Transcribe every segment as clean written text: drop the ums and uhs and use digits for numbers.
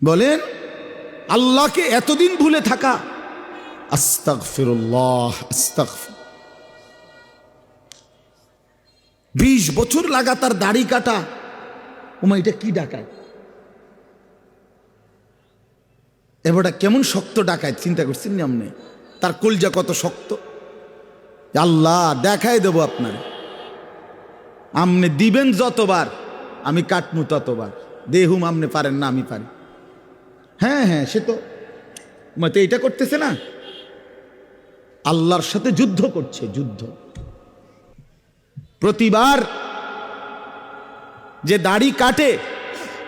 বলেন আল্লাহকে এতদিন ভুলে থাকা। আস্তাগফিরুল্লাহ, আস্তাগফির। 20 বছর লাগাতার দাড়ি কাটা, ওমা এটা কি ডাকায়? এবারটা কেমন শক্ত ডাকায়, চিন্তা করছেন না আপনি? তার কলজা কত শক্ত। আল্লাহ দেখাই দেব আপনার, আমনে দিবেন যতবার আমি কাটমু ততবার। দেহুম আমনে পারেন না, আমি পারি। হ্যাঁ হ্যাঁ, সে তো মতে এটা করতেছে না, আল্লাহর সাথে যুদ্ধ করছে, যুদ্ধ। প্রতিবার যে দাড়ি কাটে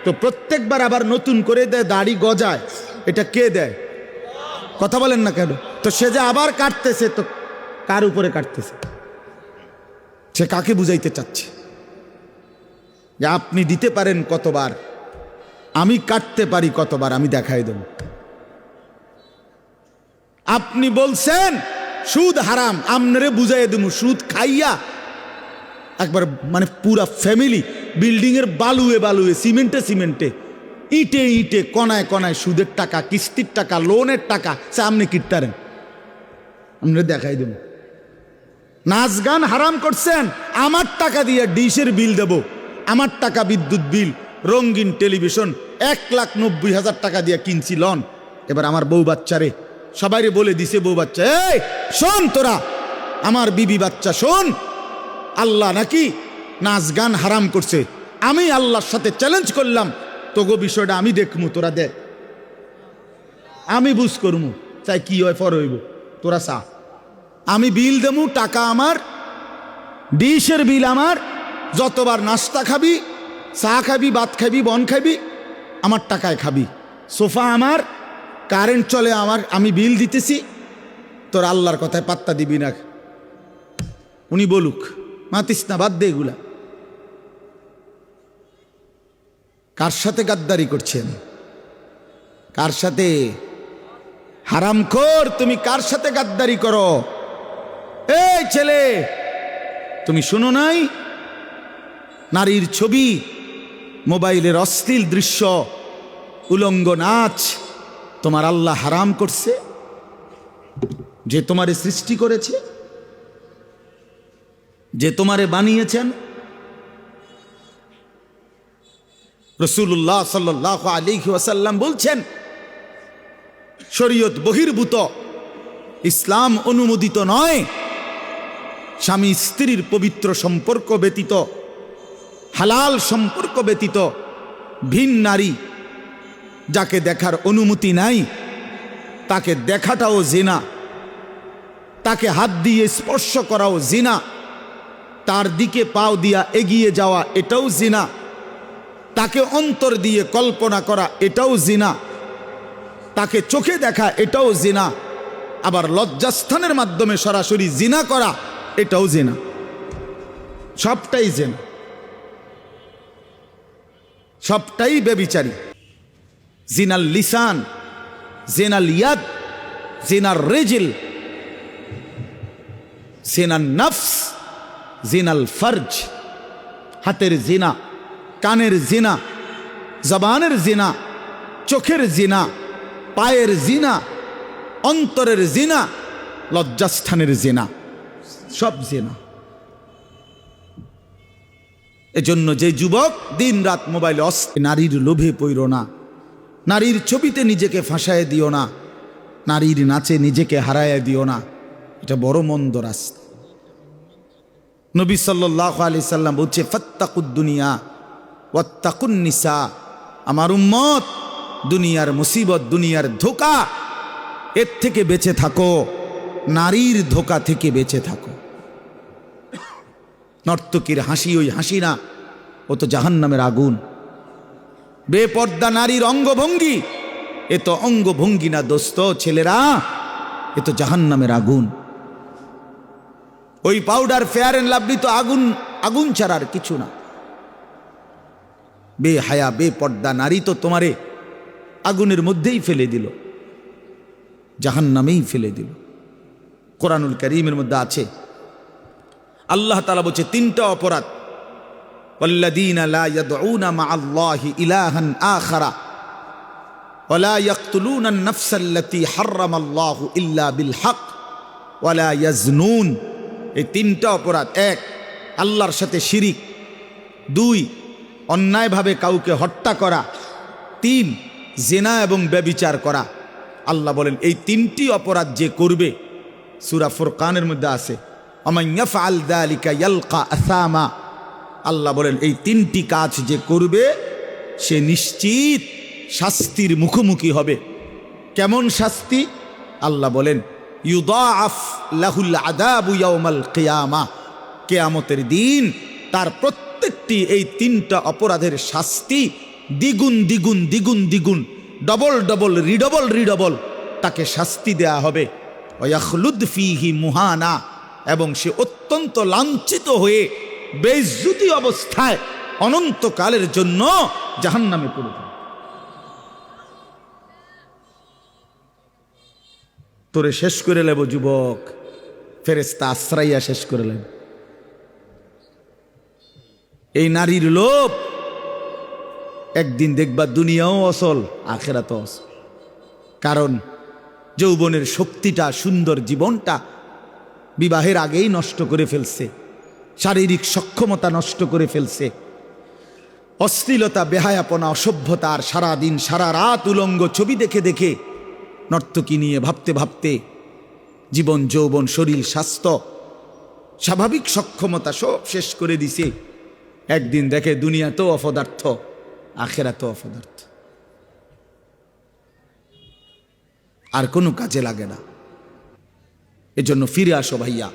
তো প্রত্যেকবার আবার নতুন করে দেয়, দাড়ি গজায়। এটা কে দেয়? কথা বলেন না কেন? তো সে যে আবার কাটতেছে, তো কার উপরে কাটতেছে? সে কাকে বুঝাইতে চাচ্ছে যে আপনি দিতে পারেন কতবার, আমি কাটতে পারি কতবার, আমি দেখাই দেব। আপনি বলছেন সুদ হারাম, আমনেরে বুঝাই দেব। সুদ খাইয়া একবার মানে পুরা ফ্যামিলি বিল্ডিং এর বালুয়ে বালুয়ে, সিমেন্টে সিমেন্টে, ইটে ইটে, কনায় কনায় সুদের টাকা, কিস্তির টাকা, লোনের টাকা, সে আপনি কিটতারেন, আমরা দেখাই দেব। নাচ গান হারাম করছেন, আমার টাকা দিয়ে ডিশের বিল দেব, আমার টাকা বিদ্যুৎ বিল, রঙিন টেলিভিশন 1,90,000 টাকা দিয়ে কিনছি লন। এবার আমার বউ বাচ্চারে সবাইরে বলে দিছে, বউ বাচ্চা এই শোন, তোরা আমার বিবি বাচ্চা শোন, আল্লাহ নাকি নাচ গান হারাম করছে। আমি আল্লাহর সাথে চ্যালেঞ্জ করলাম, তোগো বিষয়টা আমি দেখমু, তোরা দেখ, আমি বুঝ করমু, চাই কি হয় ফর হইব, তোরা চা, আমি বিল দেমু, টাকা আমার, ডিশের বিল আমার, যতবার নাস্তা খাবি, চা খাবি, ভাত খাবি, বন খাবি, আমার টাকায় খাবি, সোফা আমার, কারেন্ট চলে আমার, আমি বিল দিতেছি, তোর আল্লাহর কথায় পাত্তা দিবি না। উনি বলুক, মাতিস না, বাদ দে এগুলা। কার সাথে গাদ্দারি করছেন? কার সাথে? হারামখোর, তুমি কার সাথে গাদ্দারি করো? এই ছেলে, তুমি শুনো নাই নারীর ছবি, মোবাইলের অশ্লীল দৃশ্য, উলঙ্গ নাচ তোমার আল্লাহ হারাম করছে? যে তোমারে সৃষ্টি করেছে, যে তোমারে বানিয়েছেন। রাসূলুল্লাহ সাল্লাল্লাহু আলাইহি ওয়াসাল্লাম বলছেন, শরীয়ত বহির্ভূত, ইসলাম অনুমোদিত নয়, স্বামী স্ত্রীর পবিত্র সম্পর্ক ব্যতীত, হালাল সম্পর্ক ব্যতীত ভিন নারী যাকে দেখার অনুমতি নাই, তাকে দেখাটাও জিনা, তাকে হাত দিয়ে স্পর্শ করাও জিনা, তার দিকে পাও দিয়া এগিয়ে যাওয়া এটাও জিনা, তাকে অন্তর দিয়ে কল্পনা করা এটাও জিনা, তাকে চোখে দেখা এটাও জিনা, আবার লজ্জাস্থানের মাধ্যমে সরাসরি জিনা করা এটাও জিনা। সবটাই জিনা, সবটাই বেবিচারী। জিনাল লিসান, জিনাল ইয়াদ, জিনার রিজল, জিনাল নফস, জিনাল ফরজ। হাতের জিনা, কানের জিনা, জবানের জিনা, চোখের জিনা, পায়ের জিনা, অন্তরের জিনা, লজ্জাস্থানের জিনা, সব জিনা। এজন্য যে যুবক দিন রাত মোবাইলে নারীর লোভে পড়ো না, নারীর ছবিতে নিজেকে ফাঁসায় দিও না, নারীর নাচে নিজেকে হারায় দিও না, এটা বড় মন্দ রাস্তা। নবী সাল্লাল্লাহু আলাইহি সাল্লাম বলছে, ফাত্তাকুদ দুনিয়া ওয়াত্তাকুন নিসা। আমার উম্মত, দুনিয়ার মুসিবত, দুনিয়ার ধোঁকা, এর থেকে বেঁচে থাকো, নারীর ধোঁকা থেকে বেঁচে থাকো। নর্তকীর হাসি ওই হাসি না, ও তো জাহান্নামের আগুন। বেপর্দা নারীর অঙ্গভঙ্গি, এ তো অঙ্গভঙ্গি না দোস্ত, ছেলেরা, এ তো জাহান্নামের আগুন। ওই পাউডার, ফেয়ার এন্ড লাভলি তো আগুন, আগুন ছাড়ার কিছু না। বেহায়া বেপর্দা নারী তো তোমারে আগুনের মধ্যেই ফেলে দিল, জাহান্নামেই ফেলে দিল। কোরআনুল কারীমের মধ্যে আছে, আল্লাহ তাআলা বলছে 3টা অপরাধ, ওয়াল্লাযীনা লা ইয়াদউনা মা'আল্লাহি ইলাহান আখারা ওয়ালা ইয়াকতুলুনা আন-নাফসাল্লাতী হাররামাল্লাহু ইল্লা বিল হক ওয়ালা ইয়াজনুন। এই তিনটা অপরাধ: এক, আল্লাহর সাথে শিরিক; দুই, অন্যায়ভাবে কাউকে হত্যা করা; তিন, জিনা এবং ব্যভিচার করা। আল্লাহ বলেন এই তিনটি অপরাধ যে করবে, সূরা ফুরকানের মধ্যে আছে, ওমান ইয়াফআল যালিকা ইয়ালকা আসামা। আল্লাহ বলেন এই তিনটি কাজ যে করবে সে নিশ্চিত শাস্তির মুখোমুখি হবে। কেমন শাস্তি? আল্লাহ বলেন ইউদাআফ লাহুল আযাবু ইয়াউমাল কিয়ামাহ। কিয়ামতের দিন তার প্রত্যেকটি এই তিনটা অপরাধের শাস্তি দ্বিগুণ দ্বিগুণ দ্বিগুণ দ্বিগুণ, ডবল ডবল, রিডবল রিডবল তাকে শাস্তি দেয়া হবে। ওয়াখলুদ ফীহি মুহানা, এবং সে অত্যন্ত লাঞ্ছিত হয়ে বেইজ্জতি অবস্থায় অনন্তকালের জন্য জাহান্নামে পড়ে যাবে। তোরে শেষ করে লেব যুবক, ফেরেশতা আশ্রাইয়া শেষ করে লেব। এই নারীর লোভ একদিন দেখবা দুনিয়াও অসল, আখেরাতও অসল। কারণ যৌবনের শক্তিটা, সুন্দর জীবনটা বিবাহের আগেই নষ্ট করে ফেলছে, শারীরিক সক্ষমতা নষ্ট করে ফেলছে, অশ্লীলতা, বেহায়াপনা, অসভ্যতা, আর সারাদিন সারা রাত উলঙ্গ ছবি দেখে দেখে, নর্তকী নিয়ে ভাবতে ভাবতে জীবন, যৌবন, শরীর, স্বাস্থ্য, স্বাভাবিক সক্ষমতা সব শেষ করে দিছে। একদিন দেখে দুনিয়া তো অপদার্থ, আখেরাত অপদার্থ, আর কোনো কাজে লাগে না। এজন্য ফিরে আসো ভাইয়া।